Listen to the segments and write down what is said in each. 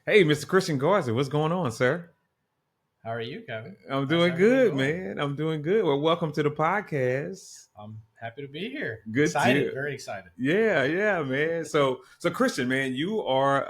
Hey, Mr. Christian Garza, what's going on, sir? How are you, Kevin? I'm How's doing everything good, going? man. I'm doing good. Well, welcome to the podcast. I'm happy to be here. Good Excited, to, very excited. yeah, man. So Christian, man, you are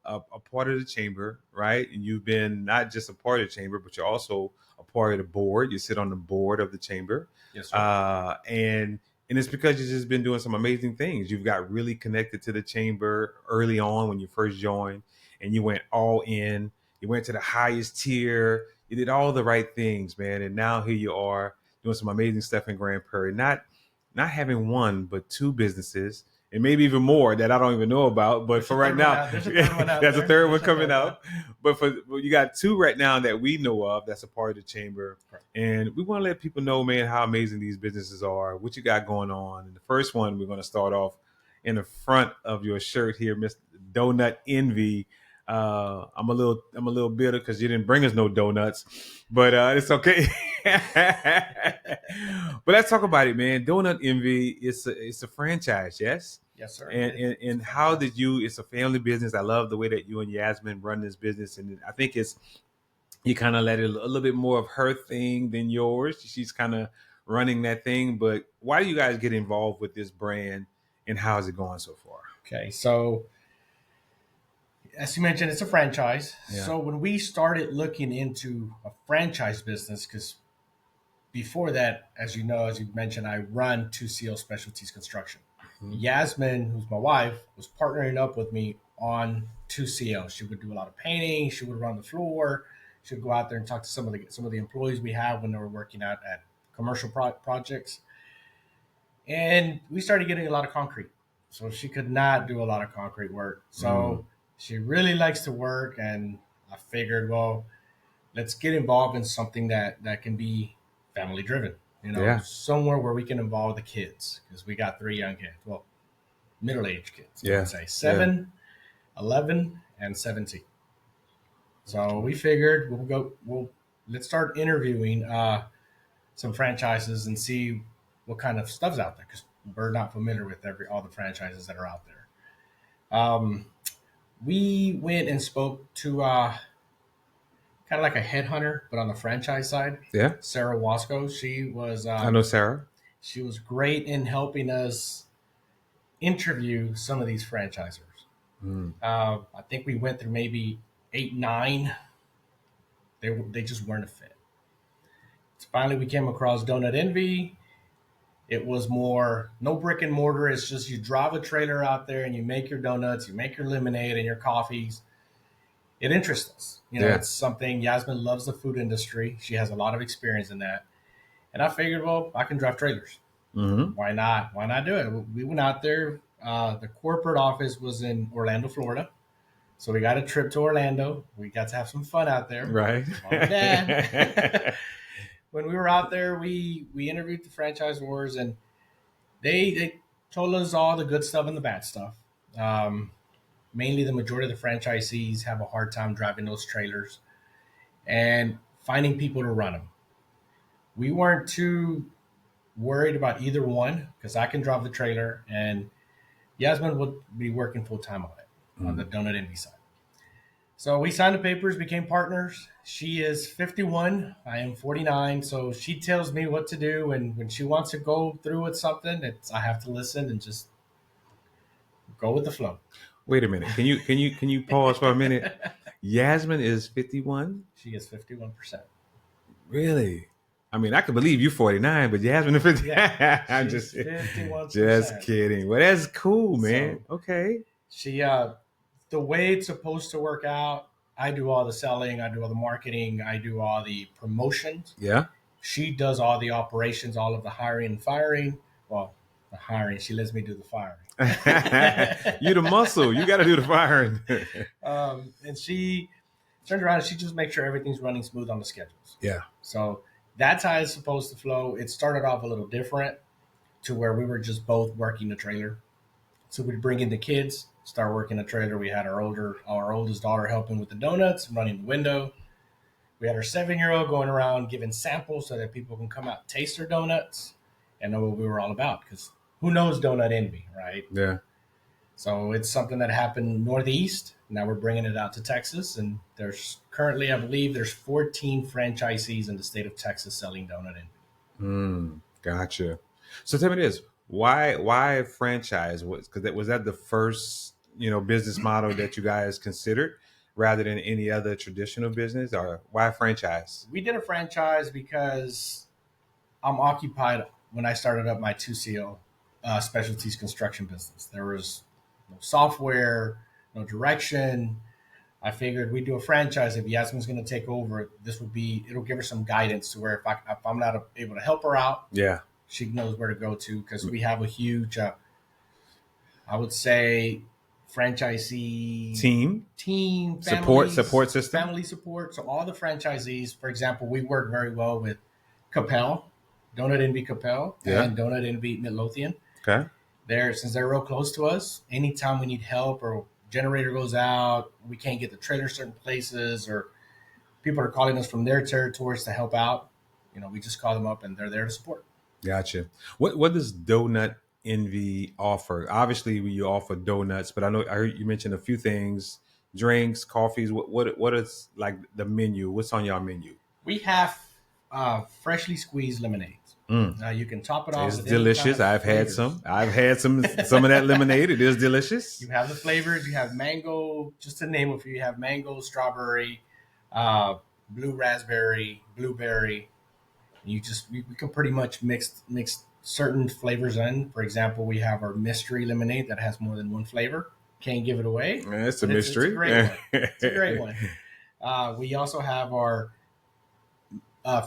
a part of the chamber, right? And you've been not just a part of the chamber, but you're also a part of the board. You sit on the board of the chamber, Yes, sir. and it's because you've just been doing some amazing things. You've got really connected to the chamber early on when you first joined, and you went all in. You went to the highest tier. You did all the right things, man. And now here you are doing some amazing stuff in Grand Prairie. Not having one but two businesses, and maybe even more that I don't even know about. But There's for a right third one now, out. There's a third one out there's a there. third one There's a coming third one. out. But you got two right now that we know of that's a part of the chamber, Correct. and we want to let people know, man, how amazing these businesses are, what you got going on. And the first one we're going to start off in the front of your shirt here, Mr. Donut Envy. I'm a little bitter because you didn't bring us no donuts, but it's okay. But let's talk about it, man. Donut Envy it's a franchise, yes. Yes, sir. And It's a how franchise. did you? It's a family business. I love the way that you and Yasmin run this business, and I think it's you kind of let it a little bit more of her thing than yours. She's kind of running that thing. But why do you guys get involved with this brand, and how is it going so far? Okay, so as you mentioned, it's a franchise. Yeah. So when we started looking into a franchise business, because before that, as you know, as you mentioned, I run 2CL Specialties Construction. Mhm. Yasmin, who's my wife, was partnering up with me on 2CL. She would do a lot of painting. She would run the floor. She would go out there and talk to some of the employees we have when they were working out at commercial projects. And we started getting a lot of concrete. So she could not do a lot of concrete work. Mm. So she really likes to work, and I figured, well, let's get involved in something that can be family driven. Yeah. Somewhere where we can involve the kids because we got three young kids. Well, middle aged kids, I would Yeah. say Yeah. 7, 11, and 17. So we figured we'll let's start interviewing some franchises and see what kind of stuff's out there because we're not familiar with all the franchises that are out there. Um, we went and spoke to kind of like a headhunter, but on the franchise side, Yeah. Sarah Wasco. I know Sarah. She was great in helping us interview some of these franchisors. Mm. I think we went through maybe 8, 9. They just weren't a fit. So finally, we came across Donut Envy. It was more no brick and mortar. It's just you drive a trailer out there and you make your donuts, you make your lemonade and your coffees. It interests us. Yeah. It's something Yasmin loves the food industry. She has a lot of experience in that. And I figured, well, I can drive trailers. Mm-hmm. Why not? Why not do it? We went out there. The corporate office was in Orlando, Florida. So we got a trip to Orlando. We got to have some fun out there. Right. Mom and dad. When we were out there, we interviewed the franchisors, and they told us all the good stuff and the bad stuff. Um, Mainly, the majority of the franchisees have a hard time driving those trailers and finding people to run them. We weren't too worried about either one because I can drive the trailer, and Yasmin would be working full time on it on the Mm. Donut Envy side. So we signed the papers, became partners. She is 51. I am 49. So she tells me what to do. And when she wants to go through with something, I have to listen and just go with the flow. Wait a minute. Can you pause for a minute? Yasmin is 51. She is 51%. Really? I mean, I can believe you 49, but Yasmin is 50. Yeah, I'm she's just 51%. kidding. Well, that's cool, man. So Okay. the way it's supposed to work out, I do all the selling, I do all the marketing, I do all the promotions. Yeah. She does all the operations, all of the hiring and firing. Well, the hiring, she lets me do the firing. You the muscle. You got to do the firing. And she turns around and she just makes sure everything's running smooth on the schedules. Yeah. So that's how it's supposed to flow. It started off a little different to where we were just both working the trailer. So we'd bring in the kids, start working the trailer. We had our oldest daughter helping with the donuts, running the window. We had our 7-year-old going around giving samples so that people can come out and taste their donuts and know what we were all about. Because who knows donut envy, right? Yeah. So it's something that happened Northeast. Now we're bringing it out to Texas, and there's currently, I believe, there's 14 franchisees in the state of Texas selling donut envy. Gotcha. So tell me this: why franchise? Was that the first business model that you guys considered rather than any other traditional business, or why franchise? We did a franchise because I'm occupied when I started up my 2CL Specialties Construction business. There was no software, no direction. I figured we'd do a franchise. If Yasmin's going to take over, it'll give her some guidance to where if I'm not able to help her out, Yeah. she knows where to go to, because we have a huge, I would say, franchisee team, Support system. family support. So all the franchisees, for example, we work very well with Capel, Donut Envy Capel, Yeah. and Donut Envy Midlothian. Okay. Since they're real close to us, anytime we need help or generator goes out, we can't get the trailer certain places, or people are calling us from their territories to help out, we just call them up and they're there to support. Gotcha. What does Donut Envy offer? Obviously, you offer donuts, but I heard you mentioned a few things: drinks, coffees. What is like the menu? What's on your menu? We have freshly squeezed lemonades. You can top it off. It's with any delicious. kind of I've had flavors. some. I've had some of that lemonade. It is delicious. You have the flavors. You have mango, just to name a few. You have mango, strawberry, blue raspberry, blueberry. We can pretty much mix certain flavors in. For example, we have our mystery lemonade that has more than one flavor. Can't give it away. It's a but mystery. It's a great one. It's a great one. We also have our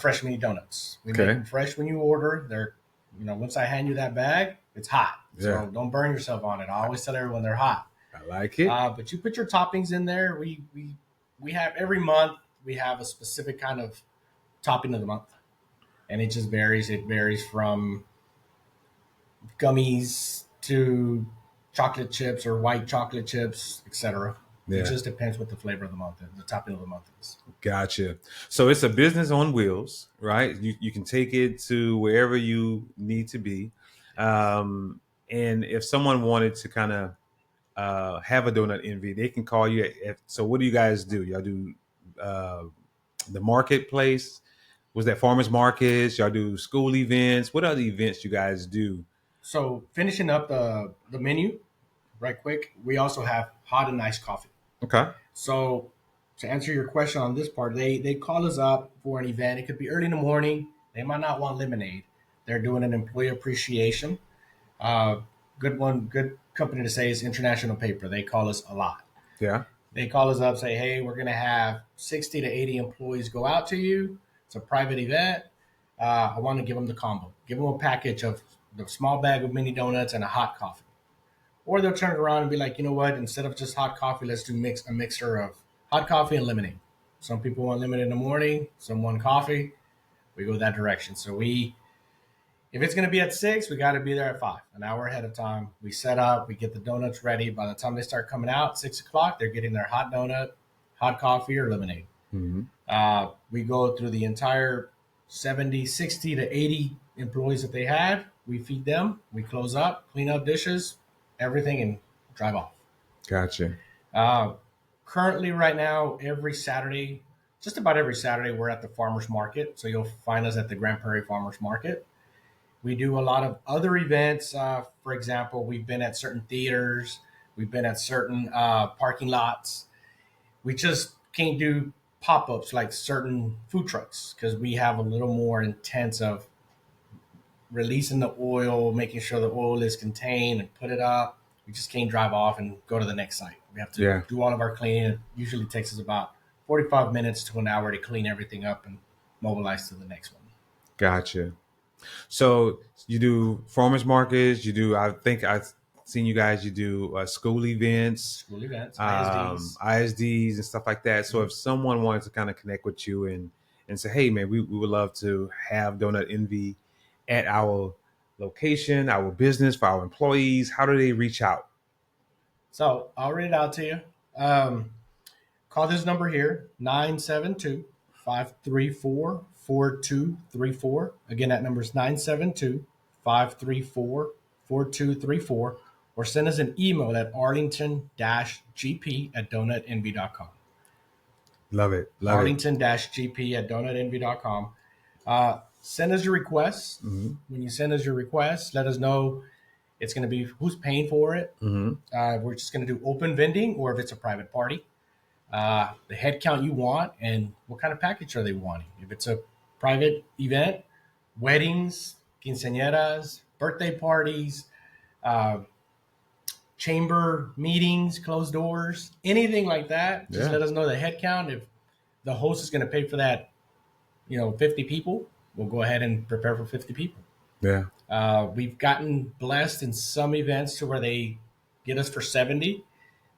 fresh mini donuts. We make them fresh when you order. They're, once I hand you that bag, it's hot. So don't burn yourself on it. I always tell everyone they're hot. I like it. But you put your toppings in there. We have every month we have a specific kind of topping of the month, and it just varies. It varies from gummies to chocolate chips or white chocolate chips, etc. Yeah. It just depends what the flavor of the month is, the topping of the month is. Gotcha. So it's a business on wheels, right? You can take it to wherever you need to be. And if someone wanted to kind of have a donut envy, they can call you. So what do you guys do? Y'all do the marketplace? Was that farmers markets? Y'all do school events? What other events you guys do? So finishing up the menu right quick, we also have hot and iced coffee. Okay. So to answer your question on this part, they call us up for an event. It could be early in the morning. They might not want lemonade. They're doing an employee appreciation. Good company to say is International Paper. They call us a lot. Yeah. They call us up, say, hey, we're going to have 60 to 80 employees go out to you. It's a private event. I want to give them the combo. Give them a package of the small bag of mini donuts and a hot coffee. Or they'll turn it around and be like, you know what? Instead of just hot coffee, let's do a mixture of hot coffee and lemonade. Some people want lemonade in the morning. Some want coffee. We go that direction. So if it's going to be at 6, we got to be there at 5, an hour ahead of time. We set up, we get the donuts ready. By the time they start coming out, 6 o'clock, they're getting their hot donut, hot coffee, or lemonade. Mm-hmm. We go through the entire 70, 60 to 80 employees that they had. We feed them. We close up, clean up dishes, everything, and drive off. Gotcha. Currently, right now, just about every Saturday, we're at the farmers market. So you'll find us at the Grand Prairie Farmers Market. We do a lot of other events. For example, we've been at certain theaters. We've been at certain parking lots. We just can't do pop-ups like certain food trucks because we have a little more intense of releasing the oil, making sure the oil is contained and put it up. We just can't drive off and go to the next site. We have to do all of our cleaning. It usually takes us about 45 minutes to an hour to clean everything up and mobilize to the next one. Gotcha. So you do farmers markets. I think I've seen you guys. You do school events, ISDs, and stuff like that. So if someone wanted to kind of connect with you and say, hey, man, we would love to have Donut Envy at our location, our business, for our employees, how do they reach out? So I'll read it out to you. Call this number here, 972-534-4234. Again, that number is 972-534-4234. or send us an email at arlington-gp@donutenvy.com. Love it. Love it. arlington-gp@donutenvy.com. Send us your requests. Mm-hmm. When you send us your requests, let us know it's going to be who's paying for it. Mm-hmm. We're just going to do open vending, or if it's a private party, the head count you want, and what kind of package are they wanting. If it's a private event, weddings, quinceañeras, birthday parties, uh, chamber meetings, closed doors, anything like that, just let us know the head count. If the host is going to pay for that, 50 people, we'll go ahead and prepare for 50 people. Yeah. We've gotten blessed in some events to where they get us for 70,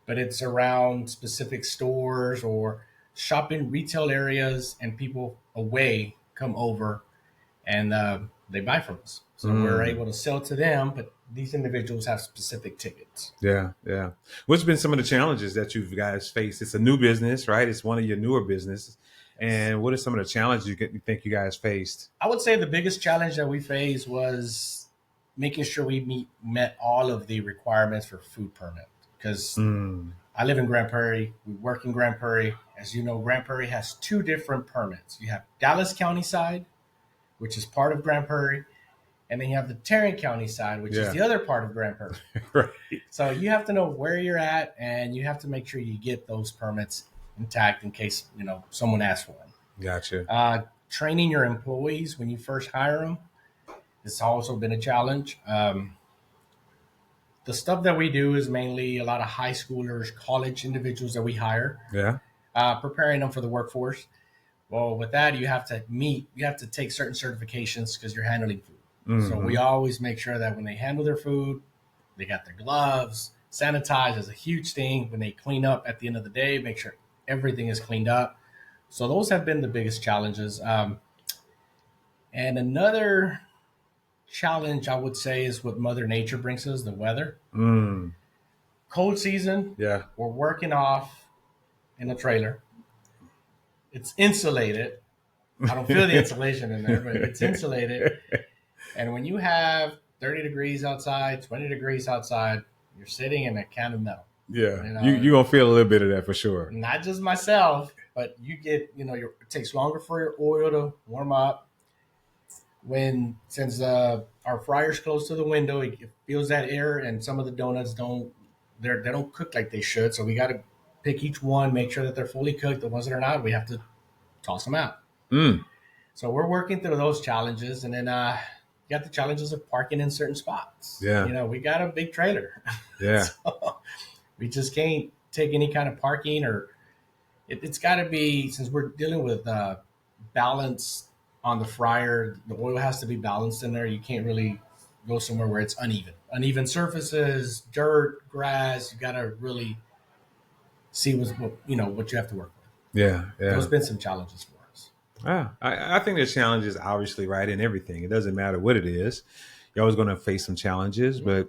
but it's around specific stores or shopping retail areas, and people away come over and they buy from us. So we're able to sell to them, but these individuals have specific tickets. Yeah, yeah. What's been some of the challenges that you guys faced? It's a new business, right? It's one of your newer businesses. And what are some of the challenges you think you guys faced? I would say the biggest challenge that we faced was making sure we met all of the requirements for food permit. Because I live in Grand Prairie. We work in Grand Prairie. As you know, Grand Prairie has two different permits. You have Dallas County side, which is part of Grand Prairie, and then you have the Tarrant County side, which is the other part of Grand Prairie. Right. So you have to know where you're at, and you have to make sure you get those permits intact in case someone asks for them. Gotcha. Training your employees when you first hire them has also been a challenge. The stuff that we do is mainly a lot of high schoolers, college individuals that we hire. Yeah. Preparing them for the workforce. Well, with that, you have to take certain certifications because you're handling food. Mm-hmm. So we always make sure that when they handle their food, they got their gloves, sanitize is a huge thing. When they clean up at the end of the day, make sure everything is cleaned up. So those have been the biggest challenges. And another challenge I would say is what Mother Nature brings us, the weather. Cold season. Yeah. We're working off in a trailer. It's insulated. I don't feel the insulation in there, but it's insulated. And when you have 30 degrees outside, 20 degrees outside, you're sitting in a can of metal. Yeah. You're going to feel a little bit of that for sure. Not just myself, but you get, it takes longer for your oil to warm up. Since our fryer's close to the window, it feels that air, and some of the donuts they don't cook like they should. So we got to pick each one, make sure that they're fully cooked. The ones that are not, we have to toss them out. So we're working through those challenges, and then you got the challenges of parking in certain spots. Yeah. We got a big trailer. Yeah. So we just can't take any kind of parking, or it's got to be, since we're dealing with balance on the fryer, the oil has to be balanced in there. You can't really go somewhere where it's uneven surfaces, dirt, grass. You got to really see what you have to work with. Yeah. There's been some challenges for us. I think there's challenges, obviously, right, in everything. It doesn't matter what it is. You're always going to face some challenges, but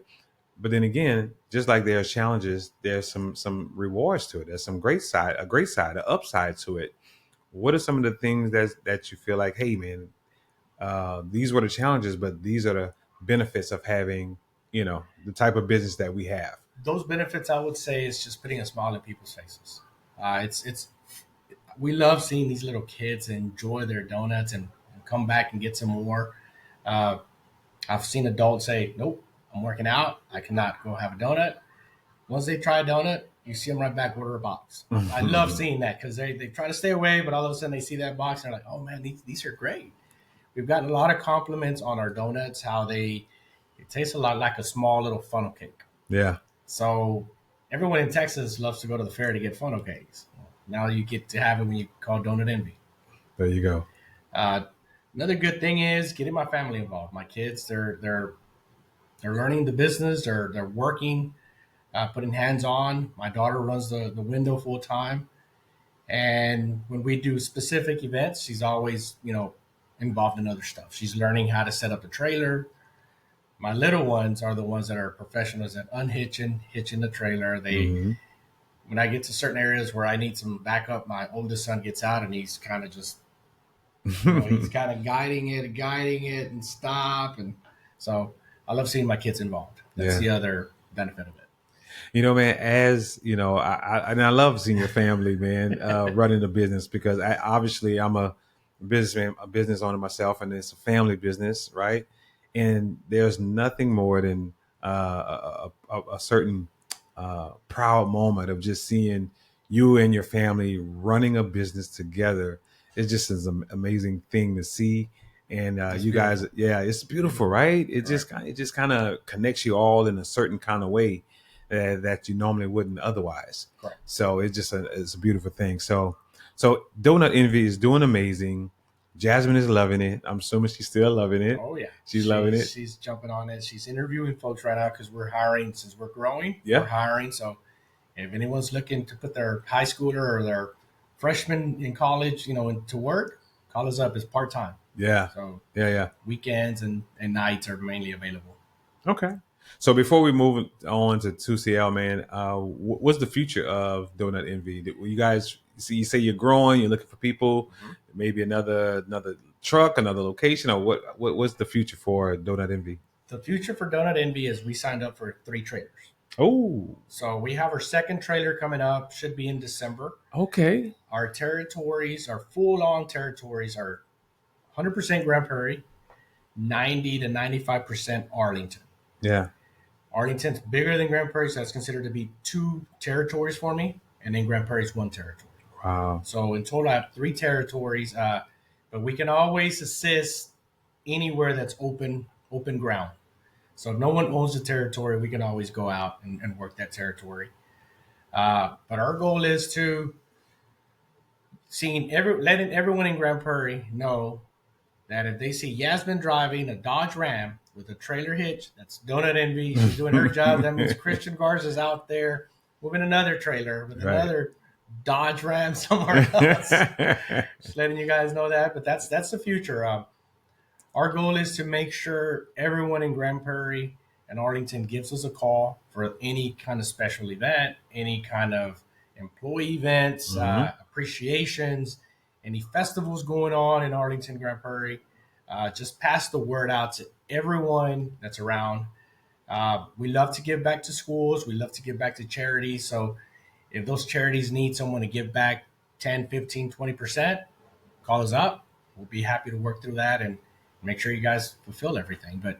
then again, just like there's challenges, there's some rewards to it. There's a great side, an upside to it. What are some of the things that you feel like, hey, man, these were the challenges, but these are the benefits of having, the type of business that we have? Those benefits, I would say, is just putting a smile on people's faces. We love seeing these little kids enjoy their donuts and come back and get some more. I've seen adults say, nope, I'm working out. I cannot go have a donut. Once they try a donut, you see them right back order a box. I love seeing that because they try to stay away, but all of a sudden they see that box and they're like, oh, man, these are great. We've gotten a lot of compliments on our donuts, how it tastes a lot like a small little funnel cake. Yeah. So everyone in Texas loves to go to the fair to get funnel cakes. Now you get to have it when you call Donut Envy. There you go. Another good thing is getting my family involved. My kids, they're learning the business. They're working, putting hands on. My daughter runs the window full time, and when we do specific events, she's always involved in other stuff. She's learning how to set up the trailer. My little ones are the ones that are professionals at unhitching, hitching the trailer. When I get to certain areas where I need some backup, my oldest son gets out and he's kind of just, he's kind of guiding it and stop. And so I love seeing my kids involved. That's the other benefit of it. Man, as you know, I love seeing your family, man, running a business because obviously I'm a businessman, a business owner myself, and it's a family business, right? And there's nothing more than a certain proud moment of just seeing you and your family running a business together. It's just an amazing thing to see. And you guys, Beautiful. yeah, it's beautiful, right? Correct. It just kind of connects you all in a certain kind of way that you normally wouldn't otherwise. Correct. So it's a beautiful thing. So Donut Envy is doing amazing. Jasmine is loving it. I'm assuming she's still loving it. Oh yeah, She's loving it. she's jumping on it. She's interviewing folks right now because we're hiring. Since we're growing, Yeah. we're hiring. So if anyone's looking to put their high schooler or their freshman in college, into work, call us up. It's part time. Yeah. So Yeah. weekends and nights are mainly available. Okay. So before we move on to 2CL, man, what's the future of Donut Envy? You guys see, you say you're growing, you're looking for people, maybe another truck, another location, or what's the future for Donut Envy? The future for Donut Envy is we signed up for 3 trailers. Oh, So we have our second trailer coming up, should be in December. okay. Our territories, our full on territories are 100% Grand Prairie, 90 to 95% Arlington. Yeah. Arlington's bigger than Grand Prairie, so that's considered to be 2 territories for me, and then Grand Prairie's 1 territory. Wow. So in total, I have 3 territories, but we can always assist anywhere that's open ground. So if no one owns the territory, we can always go out and work that territory. But our goal is to letting everyone in Grand Prairie know that if they see Yasmin driving a Dodge Ram with a trailer hitch, that's Donut Envy. She's doing her job. That means Christian Garza is out there moving another trailer with another Dodge Ram somewhere else. Just letting you guys know that. But that's the future. Our goal is to make sure everyone in Grand Prairie and Arlington gives us a call for any kind of special event, any kind of employee events, appreciations, any festivals going on in Arlington, Grand Prairie. Just pass the word out to everyone that's around. We love to give back to schools. We love to give back to charities. So if those charities need someone to give back 10, 15, 20%, call us up. We'll be happy to work through that and make sure you guys fulfill everything. But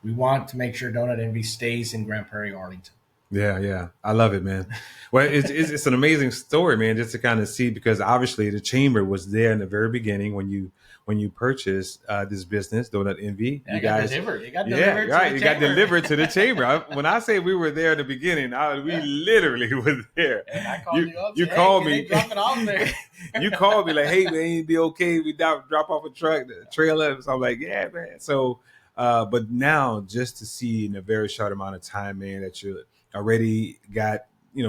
we want to make sure Donut Envy stays in Grand Prairie, Arlington. Yeah. I love it, man. Well, it's an amazing story, man, just to kind of see, because obviously the chamber was there in the very beginning when you purchased this business, Donut Envy. You guys delivered. It got delivered. Yeah, right. It got delivered to the chamber. When I say we were there in the beginning, we literally were there. And I called you up. You called me. Drop it off there. You called me like, "Hey, man, it'd be okay. We drop off a trailer." So I'm like, "Yeah, man." So, but now just to see in a very short amount of time, man, that you already got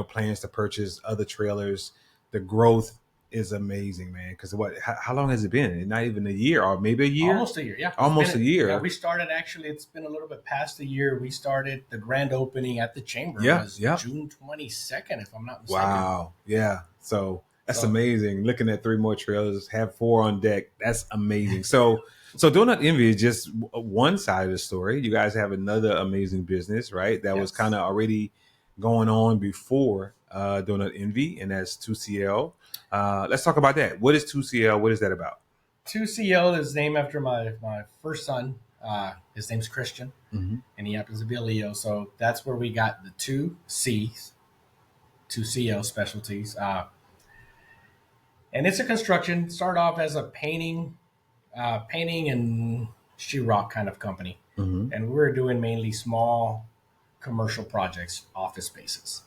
plans to purchase other trailers, the growth is amazing, man. Because how long has it been? Not even a year, or maybe a year. Almost a year, yeah. Almost a year. Yeah, we started, actually, it's been a little bit past a year. We started the grand opening at the chamber. Was June 22nd, if I'm not mistaken. Wow. Yeah. So that's amazing. Looking at 3 more trailers, have 4 on deck. That's amazing. So Donut Envy is just one side of the story. You guys have another amazing business, right? That was kind of already going on before Donut Envy, and that's 2CL. Let's talk about that. What is 2CL? What is that about? 2CL is named after my first son. His name's Christian, and he happens to be a Leo. So that's where we got the 2 C's, 2CL Specialties. And it's a construction. Start off as a painting and sheetrock kind of company. And we were doing mainly small commercial projects, office spaces.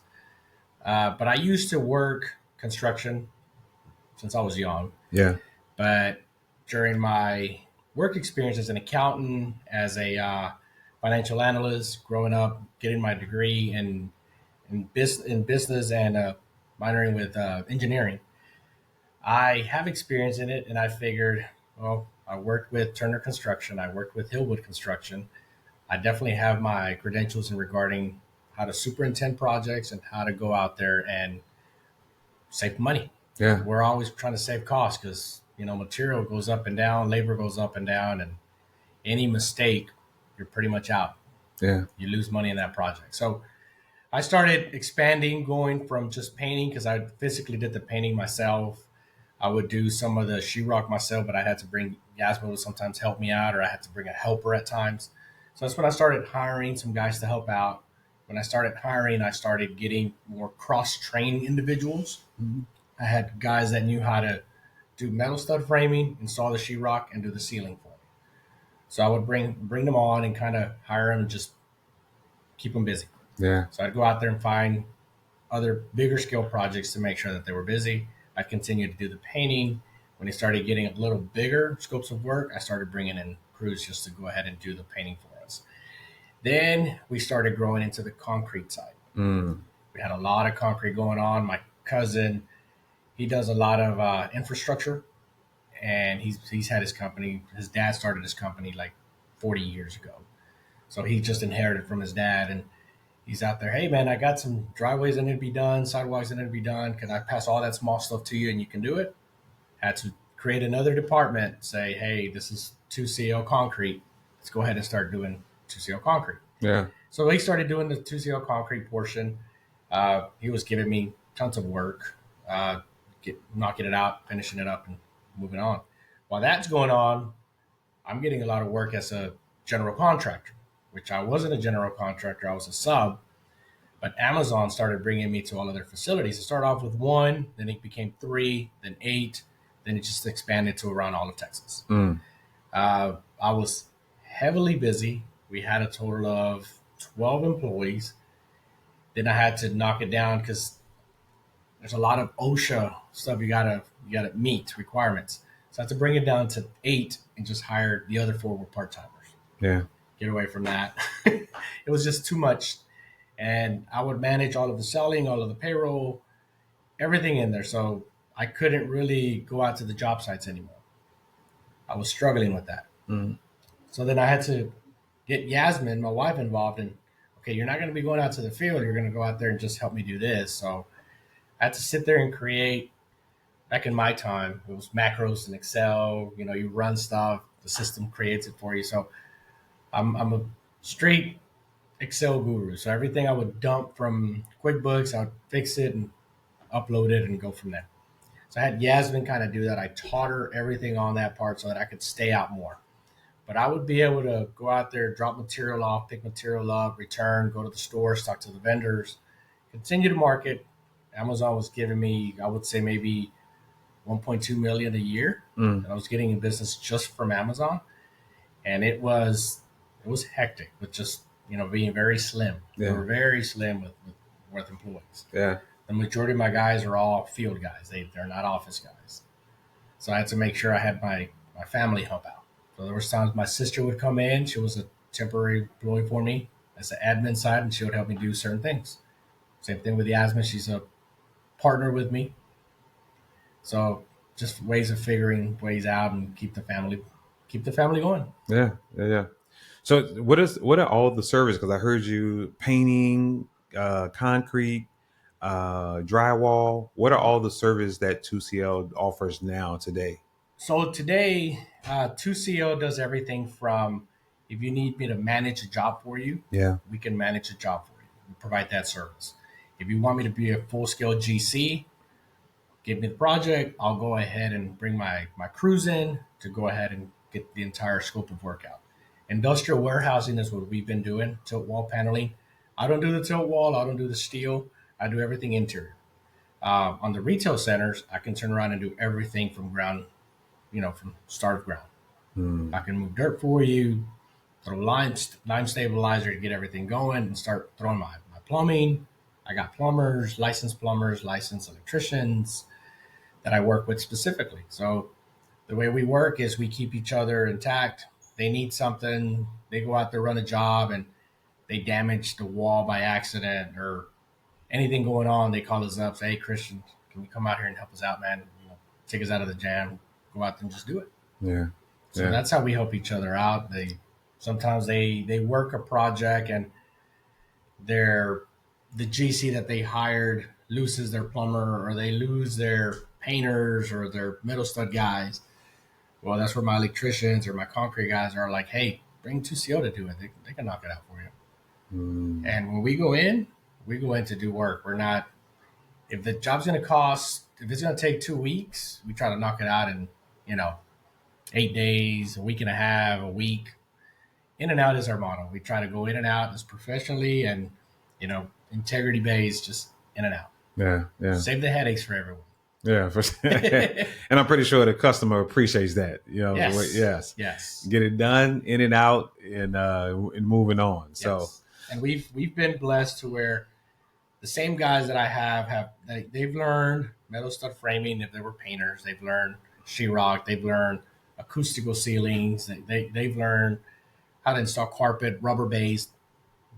But I used to work construction since I was young. Yeah. But during my work experience as an accountant, as a financial analyst, growing up, getting my degree in business and minoring with engineering, I have experience in it, and I figured, well, I worked with Turner Construction, I worked with Hillwood Construction. I definitely have my credentials in regarding how to superintend projects and how to go out there and save money. Yeah. We're always trying to save costs because, material goes up and down, labor goes up and down, and any mistake, you're pretty much out. Yeah. You lose money in that project. So I started expanding, going from just painting because I physically did the painting myself. I would do some of the sheetrock myself, but I had to bring Yasmin would sometimes help me out, or I had to bring a helper at times. So that's when I started hiring some guys to help out. When I started hiring, I started getting more cross-trained individuals. Mhm. I had guys that knew how to do metal stud framing, install the sheetrock, and do the ceiling for me. So I would bring them on and kind of hire them and just keep them busy. Yeah. So I'd go out there and find other bigger scale projects to make sure that they were busy. I continued to do the painting. When it started getting a little bigger scopes of work, I started bringing in crews just to go ahead and do the painting for us. Then we started growing into the concrete side. Mm. We had a lot of concrete going on. My cousin, he does a lot of infrastructure, and he's had his company. His dad started his company like 40 years ago, so he just inherited from his dad, and he's out there. Hey man, I got some driveways that need to be done, sidewalks that need to be done. Can I pass all that small stuff to you and you can do it? Had to create another department. Say, hey, this is 2CL concrete. Let's go ahead and start doing 2CL concrete. Yeah. So he started doing the 2CL concrete portion. He was giving me tons of work, knocking it out, finishing it up, and moving on. While that's going on, I'm getting a lot of work as a general contractor, which I wasn't a general contractor. I was a sub, but Amazon started bringing me to all of their facilities. It started off with one, then it became three, then eight, then it just expanded to around all of Texas. Mm. I was heavily busy. We had a total of 12 employees. Then I had to knock it down because there's a lot of OSHA stuff you gotta meet requirements. So I had to bring it down to eight and just hire the other four were part timers. Yeah. Get away from that. It was just too much. And I would manage all of the selling, all of the payroll, everything in there. So I couldn't really go out to the job sites anymore. I was struggling with that. Mm. So then I had to get Yasmin, my wife, involved. And okay, you're not going to be going out to the field. You're going to go out there and just help me do this. So I had to sit there and create. Back in my time, it was macros in Excel. You know, you run stuff, the system creates it for you. So I'm a straight Excel guru. So everything I would dump from QuickBooks, I would fix it and upload it and go from there. So I had Yasmin kind of do that. I taught her everything on that part so that I could stay out more. But I would be able to go out there, drop material off, pick material up, return, go to the stores, talk to the vendors, continue to market. Amazon was giving me, I would say maybe 1.2 million a year Mm. that I was getting in business just from Amazon, and it was hectic with just being very slim. We Yeah. were very slim with employees. Yeah. The majority of my guys are all field guys. They're not office guys. So I had to make sure I had my family help out. So there was times my sister would come in. She was a temporary employee for me as the admin side, and she would help me do certain things. Same thing with Yasmin. She's a partner with me. So just ways of figuring ways out and keep the family going. Yeah. Yeah. Yeah. So what are all the services? Because I heard you painting, concrete, drywall. What are all the services that 2CL offers now today? So today, 2CO does everything from if you need me to manage a job for you, Yeah. we can manage a job for you. We provide that service. If you want me to be a full scale GC, give me the project. I'll go ahead and bring my crews in to go ahead and get the entire scope of work out. Industrial warehousing is what we've been doing, tilt wall paneling. I don't do the tilt wall, I don't do the steel, I do everything interior. On the retail centers, I can turn around and do everything from ground, from start of ground. Mm. I can move dirt for you, throw lime stabilizer to get everything going, and start throwing my plumbing. I got plumbers, licensed electricians that I work with specifically. So the way we work is we keep each other intact. They need something, they go out there, run a job, and they damage the wall by accident or anything going on. They call us up, say, hey, Christian, can you come out here and help us out, man? Take us out of the jam, go out there and just do it. Yeah. So that's how we help each other out. Sometimes they work a project and they're the GC that they hired loses their plumber or they lose their painters or their metal stud guys. Well, that's where my electricians or my concrete guys are like, hey, bring 2CO to do it. They can knock it out for you. Mm. And when we go in, We go in to do work. We're not, if the job's going to cost, if it's going to take 2 weeks, we try to knock it out in, you know, 8 days, a week and a half, a week. In and out is our motto. We try to go in and out as professionally and, you know, integrity based, just in and out. Yeah, yeah. Save the headaches for everyone. Yeah, for sure. And I'm pretty sure the customer appreciates that. You know, Yes. Yes. Get it done, in and out, and moving on. So, Yes. And we've been blessed to where the same guys that I have they've learned metal stud framing. If they were painters, they've learned sheetrock. They've learned acoustical ceilings. They've learned how to install carpet, rubber base.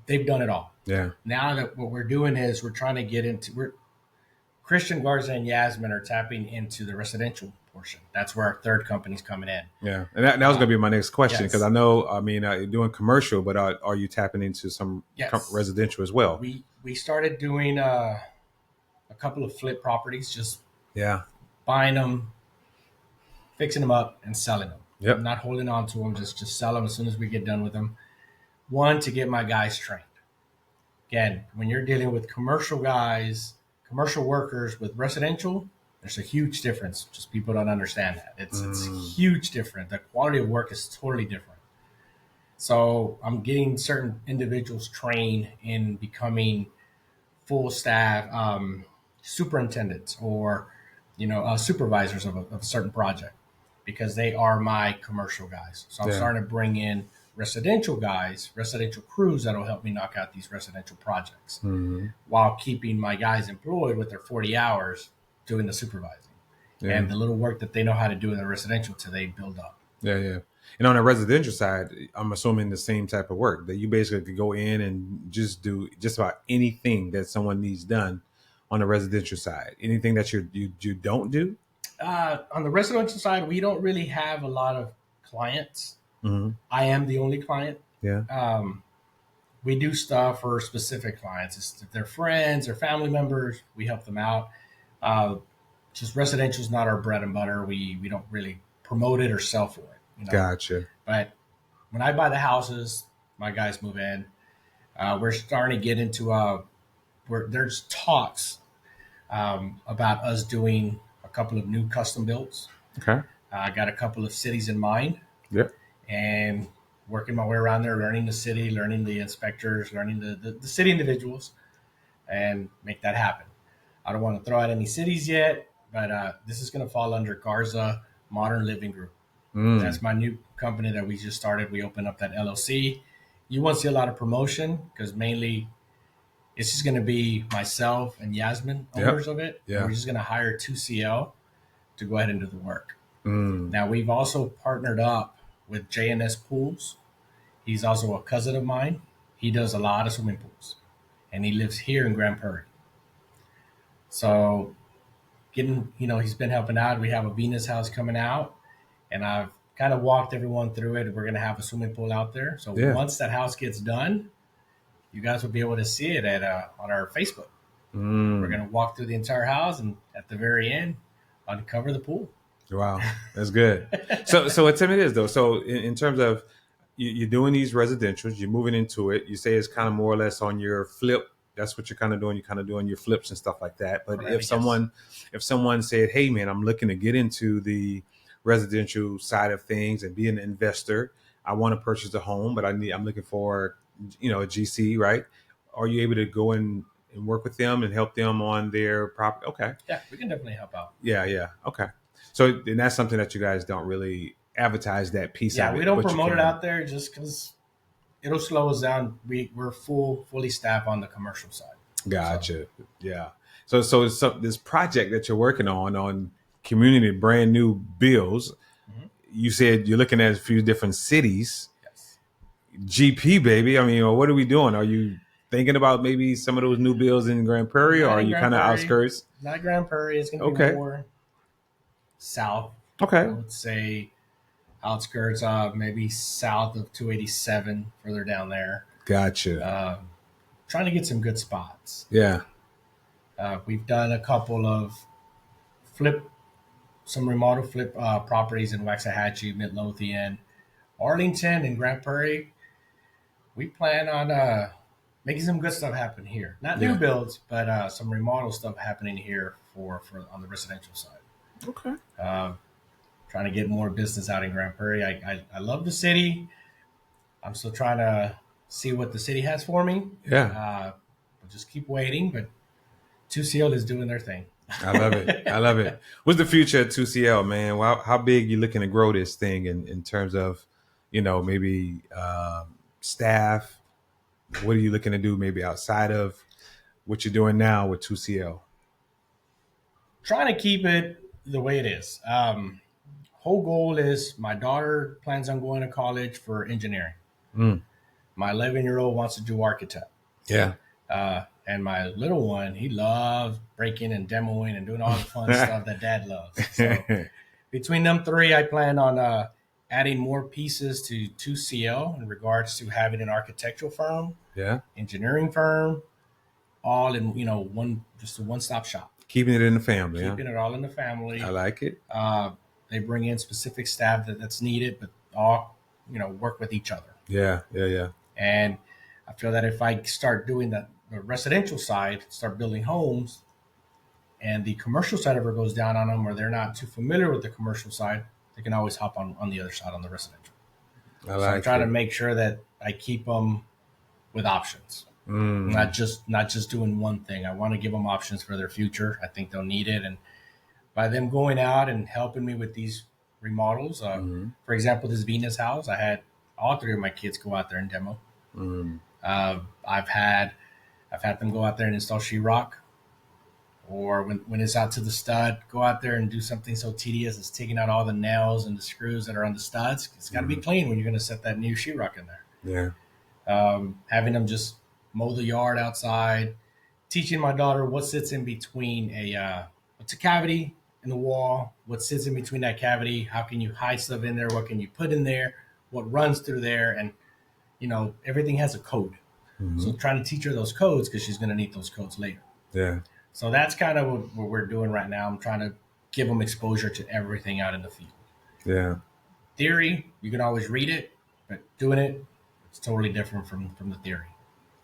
They've done it all. yeah, Now that what we're doing is we're trying to get into Christian, Garza, and Yasmin are tapping into the residential portion. That's where our third company's coming in. yeah. And that was going to be my next question, because Yes. I know, I mean, you're doing commercial, but are you tapping into some Yes. residential as well? We started doing a couple of flip properties, just Yeah. buying them, fixing them up, and selling them. Yep. I'm not holding on to them, just sell them as soon as we get done with them. One, to get my guys trained. Again, when you're dealing with commercial guys, commercial workers with residential, there's a huge difference. Just people don't understand that. It's huge different. The quality of work is totally different. So I'm getting certain individuals trained in becoming full staff superintendents or supervisors of a certain project, because they are my commercial guys. So I'm starting to bring in residential guys, residential crews that'll help me knock out these residential projects while keeping my guys employed with their 40 hours doing the supervising and the little work that they know how to do in the residential till they build up. Yeah, yeah. And on the residential side, I'm assuming the same type of work, that you basically could go in and just do just about anything that someone needs done on the residential side. Anything that you don't do? On the residential side, we don't really have a lot of clients. Mm-hmm. I am the only client. Yeah. We do stuff for specific clients. If they're friends or family members, we help them out. Just residential is not our bread and butter. We don't really promote it or sell for it. Gotcha. But when I buy the houses, my guys move in. We're starting to get into where there's talks about us doing a couple of new custom builds. Okay. I got a couple of cities in mind. Yep. And working my way around there, learning the city, learning the inspectors, learning the city individuals, and make that happen. I don't want to throw out any cities yet, but this is going to fall under Garza Modern Living Group. That's my new company that we just started. We opened up that LLC. You won't see a lot of promotion because mainly it's just going to be myself and Yasmin, owners of it. Yeah. We're just going to hire 2CL to go ahead and do the work. Now, we've also partnered up with JNS Pools. He's also a cousin of mine. He does a lot of swimming pools, and he lives here in Grand Prairie. So he's been helping out. We have a Venus house coming out, and I've kind of walked everyone through it. We're going to have a swimming pool out there. So once that house gets done, you guys will be able to see it on our Facebook. We're going to walk through the entire house, and at the very end, uncover the pool. Wow, that's good. So tell me this though. So in terms of you're doing these residentials, you're moving into it. You say it's kind of more or less on your flip. That's what you're kind of doing. You're kind of doing your flips and stuff like that. But Correct, if someone said, "Hey, man, I'm looking to get into the residential side of things and be an investor. I want to purchase a home, but I'm looking for a GC, right?" Are you able to go and work with them and help them on their property? Okay. Yeah, we can definitely help out. Yeah. Okay. So and that's something that you guys don't really advertise that piece of it. Yeah, we don't promote it out there just because it'll slow us down. We're fully staffed on the commercial side. Gotcha. So. Yeah. So this project that you're working on community brand new builds, you said you're looking at a few different cities. Yes. GP, baby. I mean, what are we doing? Are you thinking about maybe some of those new builds in Grand Prairie, or are you kind of outskirts? Not Grand Prairie. It's going to be more south. Okay. I would say outskirts, maybe south of 287, further down there. Gotcha. Trying to get some good spots. Yeah. We've done a couple of remodel flip properties in Waxahachie, Midlothian, Arlington, and Grand Prairie. We plan on making some good stuff happen here. Not new Yeah. builds, but some remodel stuff happening here for on the residential side. Okay. Um, Trying to get more business out in Grand Prairie. I love the city. I'm still trying to see what the city has for me. Yeah. We'll just keep waiting, but 2CL is doing their thing. I love it. I love it. What's the future of 2CL, man? How big you looking to grow this thing in terms of, maybe staff? What are you looking to do maybe outside of what you're doing now with 2CL? Trying to keep it the way it is. Whole goal is my daughter plans on going to college for engineering. Mm. My 11-year-old wants to do architect. Yeah. And my little one, he loves breaking and demoing and doing all the fun stuff that dad loves. So between them three, I plan on adding more pieces to 2CL in regards to having an architectural firm, Yeah. engineering firm, all in just a one-stop shop. Keeping it in the family. Keeping it all in the family. I like it. They bring in specific staff that's needed, but all work with each other. Yeah. Yeah. Yeah. And I feel that if I start doing the residential side, start building homes, and the commercial side ever goes down on them, or they're not too familiar with the commercial side, they can always hop on the other side on the residential. I So like I'm trying it. to make sure that I keep them with options, Mm. not just doing one thing. I want to give them options for their future. I think they'll need it, and by them going out and helping me with these remodels, Mm. for example, this Venus house, I had all three of my kids go out there and demo. Mm. I've had them go out there and install sheetrock, or when it's out to the stud, go out there and do something so tedious as taking out all the nails and the screws that are on the studs. It's got to be clean when you're going to set that new sheetrock in there. Yeah. Having them just mow the yard outside, teaching my daughter what sits in between what's a cavity in the wall, what sits in between that cavity, how can you hide stuff in there, what can you put in there, what runs through there, and everything has a code. Mm-hmm. So trying to teach her those codes because she's going to need those codes later. Yeah. So that's kind of what we're doing right now. I'm trying to give them exposure to everything out in the field. Yeah. Theory, you can always read it, but doing it, it's totally different from the theory,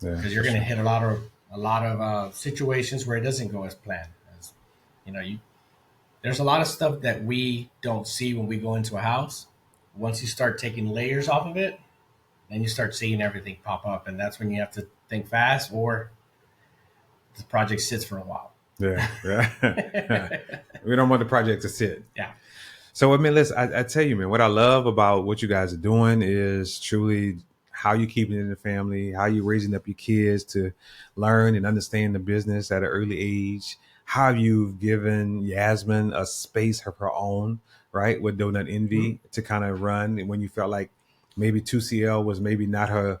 Yeah. because you're going to hit a lot of situations where it doesn't go as planned. As there's a lot of stuff that we don't see when we go into a house. Once you start taking layers off of it, then you start seeing everything pop up, and that's when you have to think fast, or the project sits for a while. Yeah. Yeah. We don't want the project to sit. Yeah. So I mean, listen, I tell you, man, what I love about what you guys are doing is truly how you keeping it in the family, how you raising up your kids to learn and understand the business at an early age, how you've given Yasmin a space of her own, right, with Donut Envy to kind of run when you felt like maybe 2CL was maybe not her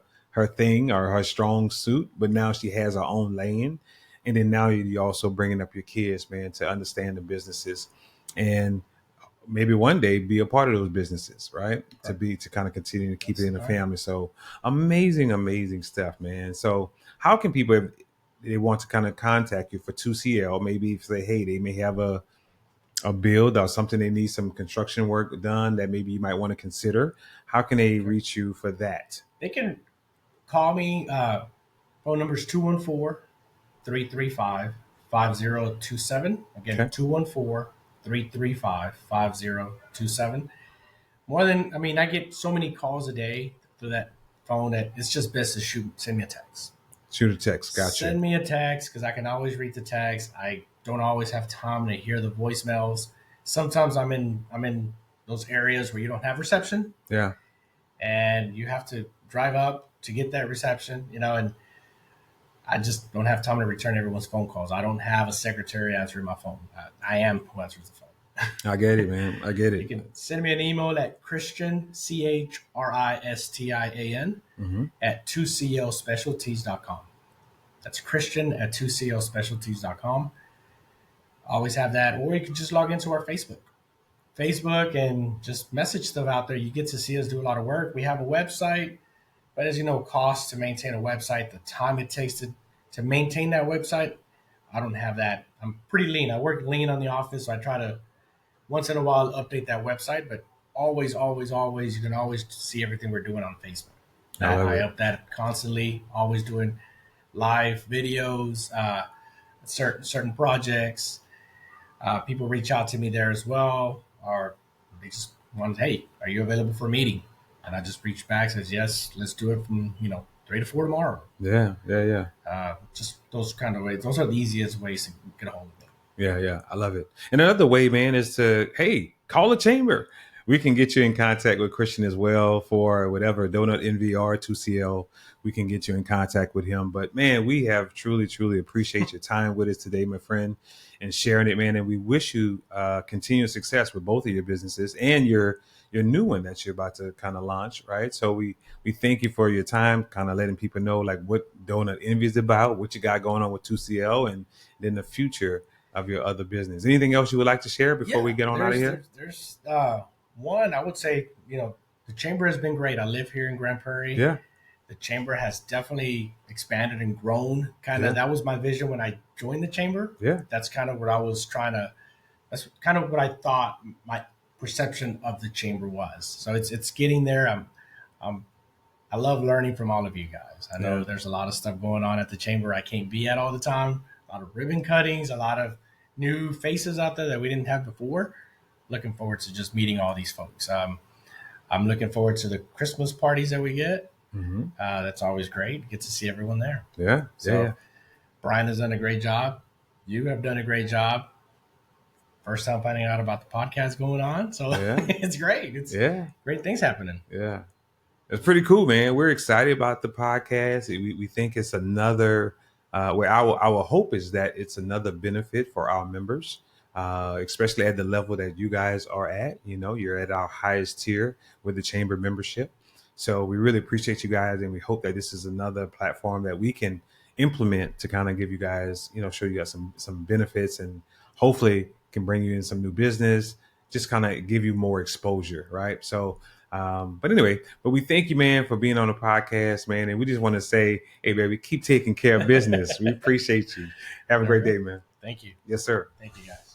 thing or her strong suit, but now she has her own lane. And then now you're also bringing up your kids, man, to understand the businesses and maybe one day be a part of those businesses, right? To kind of continue to keep it in the family. So amazing stuff, man. So how can people, if they want to kind of contact you for 2CL, maybe say, hey, they may have a build or something, they need some construction work done that maybe you might want to consider. How can they reach you for that? They can call me. Phone number is 214-335-5027. Again, Okay. 214-335-5027. I get so many calls a day through that phone that it's just best to send me a text. Shoot a text. Gotcha. Send me a text because I can always read the text. I don't always have time to hear the voicemails. Sometimes I'm in those areas where you don't have reception. Yeah. And you have to drive up to get that reception, and I just don't have time to return everyone's phone calls. I don't have a secretary answering my phone. I am who answers the phone. I get it, man. I get it. You can send me an email at Christian, CHRISTIAN, at 2CLSpecialties.com. That's Christian at 2CLSpecialties.com. Always have that. Or you can just log into our Facebook and just message stuff out there. You get to see us do a lot of work. We have a website, but as you know, costs to maintain a website, the time it takes to maintain that website, I don't have that. I'm pretty lean. I work lean on the office, so I try to once in a while update that website, but always, you can always see everything we're doing on Facebook. I up that constantly, always doing live videos, certain projects. People reach out to me there as well, or they just want, hey, are you available for a meeting? And I just reach back, says yes, let's do it from 3 to 4 tomorrow. Just those kind of ways. Those are the easiest ways to get a hold of them. Yeah. I love it. And another way, man, is to, hey, call a chamber. We can get you in contact with Christian as well for whatever Donut NVR 2CL. We can get you in contact with him. But man, we have truly appreciate your time with us today, my friend, and sharing it, man. And we wish you continued success with both of your businesses and your new one that you're about to kind of launch, right? So we thank you for your time, kind of letting people know like what Donut Envy is about, what you got going on with 2CL, and then the future of your other business. Anything else you would like to share before we get on out of here? There's one, I would say, the chamber has been great. I live here in Grand Prairie. Yeah. The chamber has definitely expanded and grown. That was my vision when I joined the chamber. Yeah. That's kind of what I was that's kind of what I thought my perception of the chamber was. So it's getting there. I love learning from all of you guys. I know there's a lot of stuff going on at the chamber I can't be at all the time. A lot of ribbon cuttings, a lot of new faces out there that we didn't have before. Looking forward to just meeting all these folks. I'm looking forward to the Christmas parties that we get. Mm-hmm. That's always great. Get to see everyone there. Yeah. So Brian has done a great job. You have done a great job. First time finding out about the podcast going on. So it's great. It's great things happening. Yeah. It's pretty cool, man. We're excited about the podcast. We think it's another where our hope is that it's another benefit for our members, especially at the level that you guys are at. You're at our highest tier with the chamber membership. So we really appreciate you guys, and we hope that this is another platform that we can implement to kind of give you guys, show you guys some benefits, and hopefully can bring you in some new business, just kind of give you more exposure, right? So but anyway, we thank you, man, for being on the podcast, man. And we just want to say, hey, baby, keep taking care of business. We appreciate you. Have a great day, man. Thank you. Yes, sir. Thank you, guys.